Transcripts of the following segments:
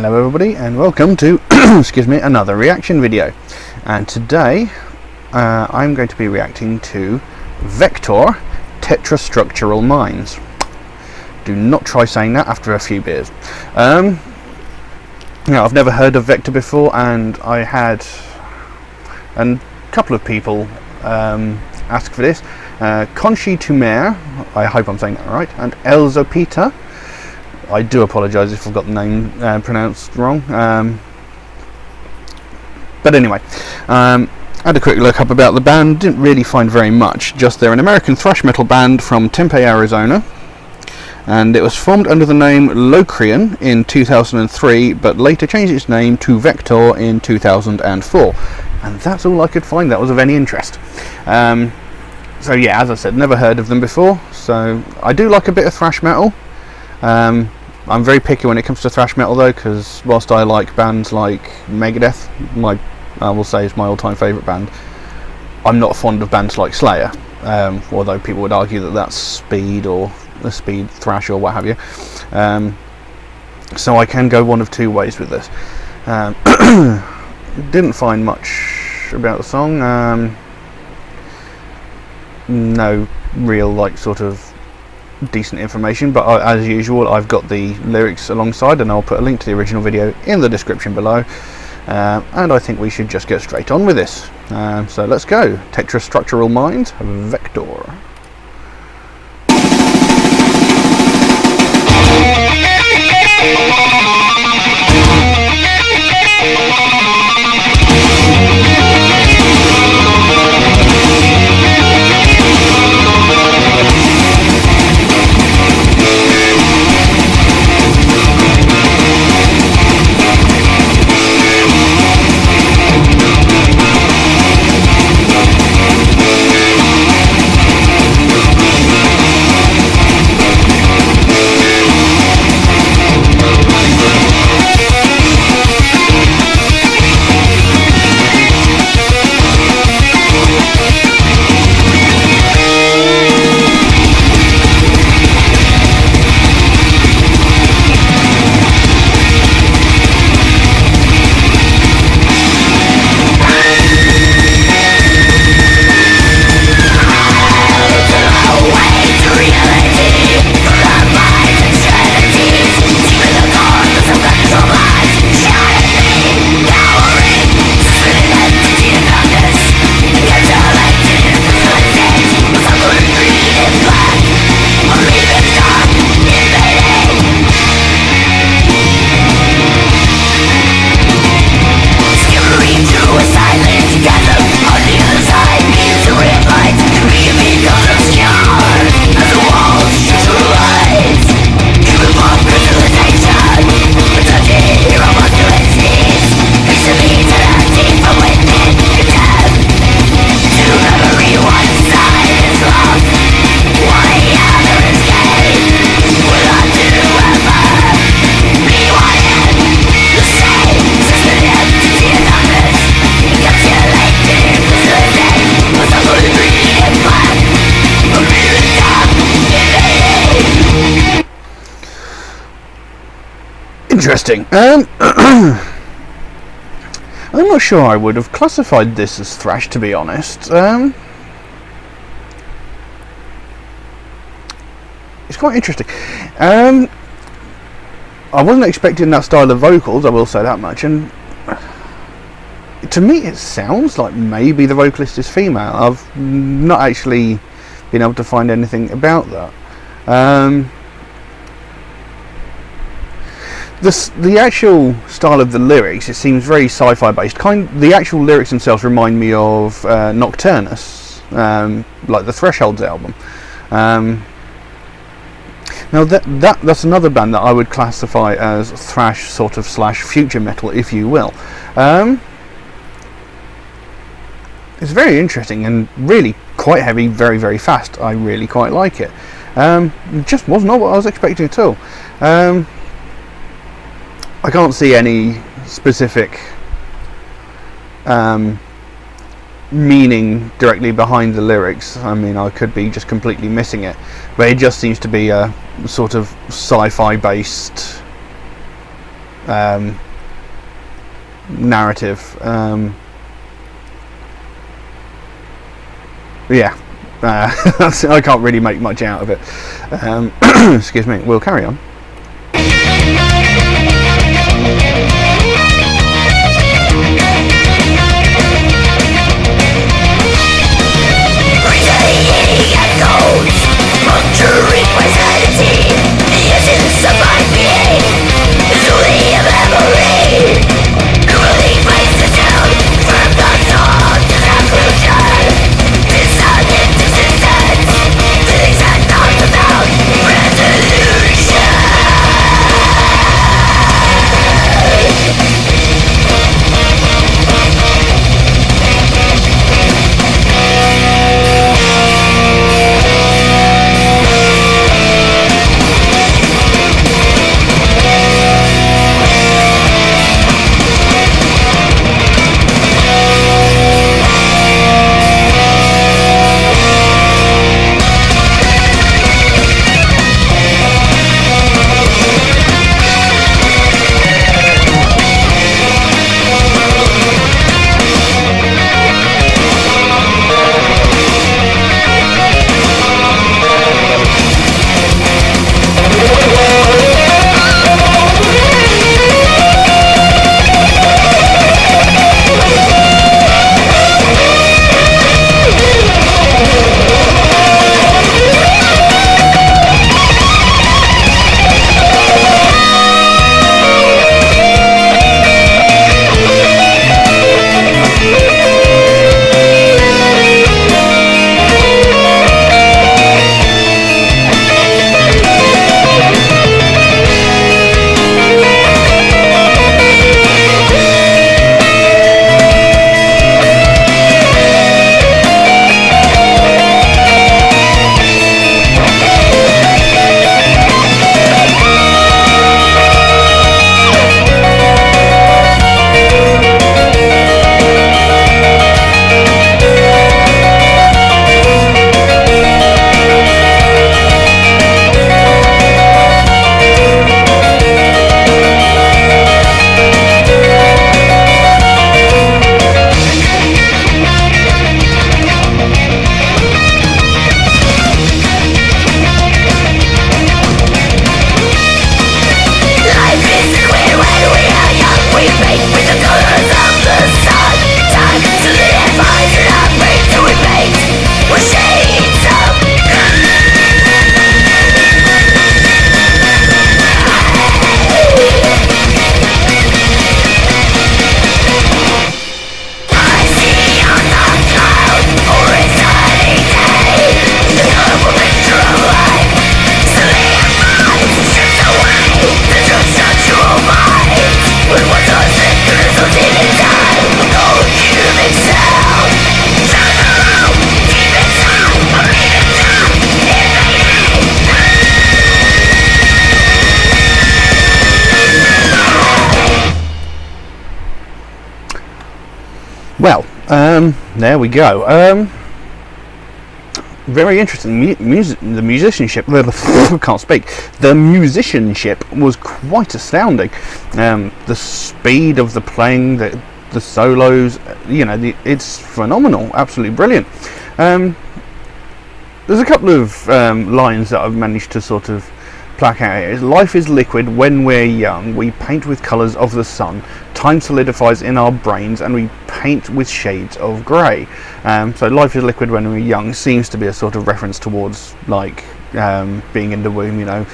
Hello everybody and welcome to excuse me, another reaction video. And today I'm going to be reacting to Vektor Tetrastructural Mines. Do not try saying that after a few beers. Now, I've never heard of Vektor before, and I had a couple of people ask for this. Conchi Tumer, I hope I'm saying that right, and Elzopita. I do apologise if I've got the name pronounced wrong. But anyway, I had a quick look up about the band, didn't really find very much, just they're an American thrash metal band from Tempe, Arizona, and it was formed under the name Locrian in 2003, but later changed its name to Vektor in 2004, and that's all I could find that was of any interest. So yeah, as I said, never heard of them before, so I do like a bit of thrash metal. I'm very picky when it comes to thrash metal though, because whilst I like bands like Megadeth, I will say is my all-time favourite band, I'm not fond of bands like Slayer, although people would argue that that's speed or the speed thrash or what have you. So I can go one of two ways with this. Didn't find much about the song. No real sort of decent information, but as usual I've got the lyrics alongside, and I'll put a link to the original video in the description below, and I think we should just get straight on with this. So let's go. Tetrastructural Mines, Vektor. Interesting. I'm not sure I would have classified this as thrash, to be honest. It's quite interesting. I wasn't expecting that style of vocals, I will say that much, and to me it sounds like maybe the vocalist is female. I've not actually been able to find anything about that. The actual style of the lyrics, it seems very sci-fi based. The actual lyrics themselves remind me of Nocturnus, like the Thresholds album. Now that's another band that I would classify as thrash sort of slash future metal, if you will. It's very interesting and really quite heavy, very, very fast. I really quite like it. It just was not what I was expecting at all. I can't see any specific meaning directly behind the lyrics. I mean, I could be just completely missing it, but it just seems to be a sort of sci-fi based narrative. Yeah, I can't really make much out of it. Excuse me. We'll carry on. Well, there we go. Very interesting. The musicianship. I can't speak. The musicianship was quite astounding. The speed of the playing, the solos. You know, it's phenomenal. Absolutely brilliant. There's a couple of lines that I've managed to sort of plaque out here. Life is liquid when we're young. We paint with colours of the sun. Time solidifies in our brains, and we paint with shades of grey. So life is liquid when we're young seems to be a sort of reference towards like being in the womb, you know,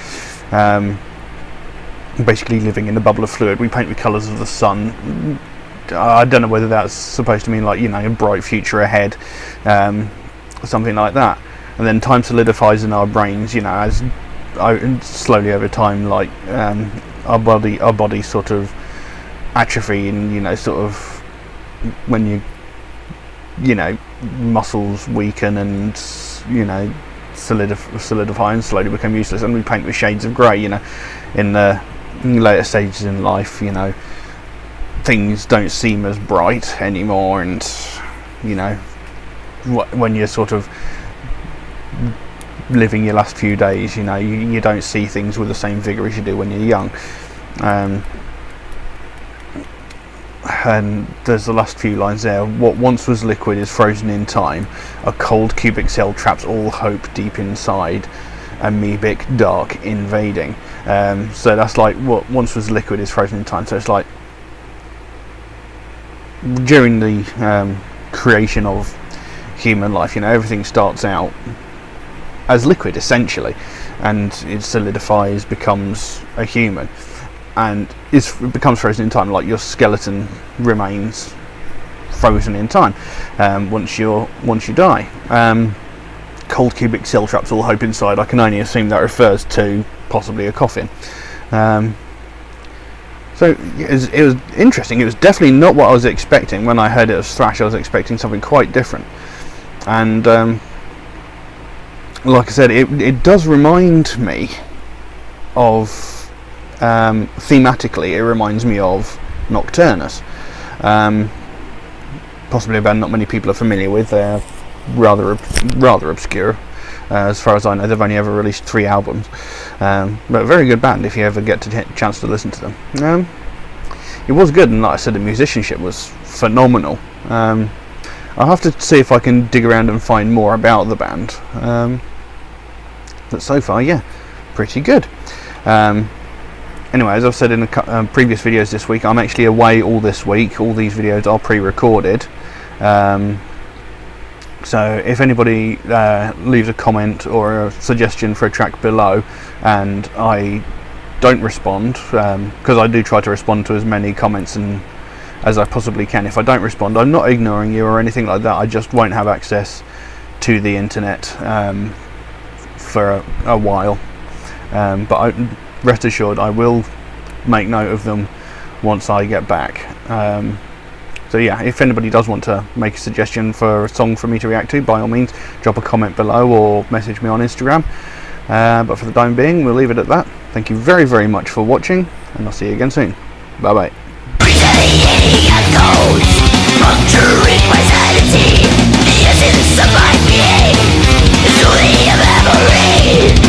basically living in a bubble of fluid. We paint with colours of the sun. I don't know whether that's supposed to mean like, you know, a bright future ahead, or something like that. And then time solidifies in our brains, you know, as slowly over time, like our body sort of atrophy, and you know, sort of when you know, muscles weaken and, you know, solidify and slowly become useless, and we paint with shades of grey, you know, in the later stages in life, you know, things don't seem as bright anymore, and you know, when you're sort of living your last few days, you know, you don't see things with the same vigour as you do when you're young. and there's the last few lines there. What once was liquid is frozen in time. A cold cubic cell traps all hope deep inside. Amoebic dark invading. So that's like what once was liquid is frozen in time. So it's like during the creation of human life, everything starts out as liquid essentially, and it solidifies, becomes a human, and it becomes frozen in time. Like your skeleton remains frozen in time once you die. Cold cubic cell traps all hope inside. I can only assume that refers to possibly a coffin. So it was interesting. It was definitely not what I was expecting. When I heard it was thrash, I was expecting something quite different. And like I said, it does remind me of, thematically, it reminds me of Nocturnus. Possibly a band not many people are familiar with. They're rather obscure. As far as I know, they've only ever released 3 albums, but a very good band if you ever get a chance to listen to them. It was good, and like I said, the musicianship was phenomenal. I'll have to see if I can dig around and find more about the band, but so far, yeah, pretty good. Anyway, as I've said in the previous videos this week, I'm actually away all this week. All these videos are pre-recorded. So if anybody leaves a comment or a suggestion for a track below and I don't respond, because I do try to respond to as many comments as I possibly can. If I don't respond, I'm not ignoring you or anything like that. I just won't have access to the internet for a while. But rest assured, I will make note of them once I get back. So yeah, if anybody does want to make a suggestion for a song for me to react to, by all means, drop a comment below or message me on Instagram. But for the time being, we'll leave it at that. Thank you very, very much for watching, and I'll see you again soon. Bye bye. Puncturing vitality, the essence of my being is only a memory.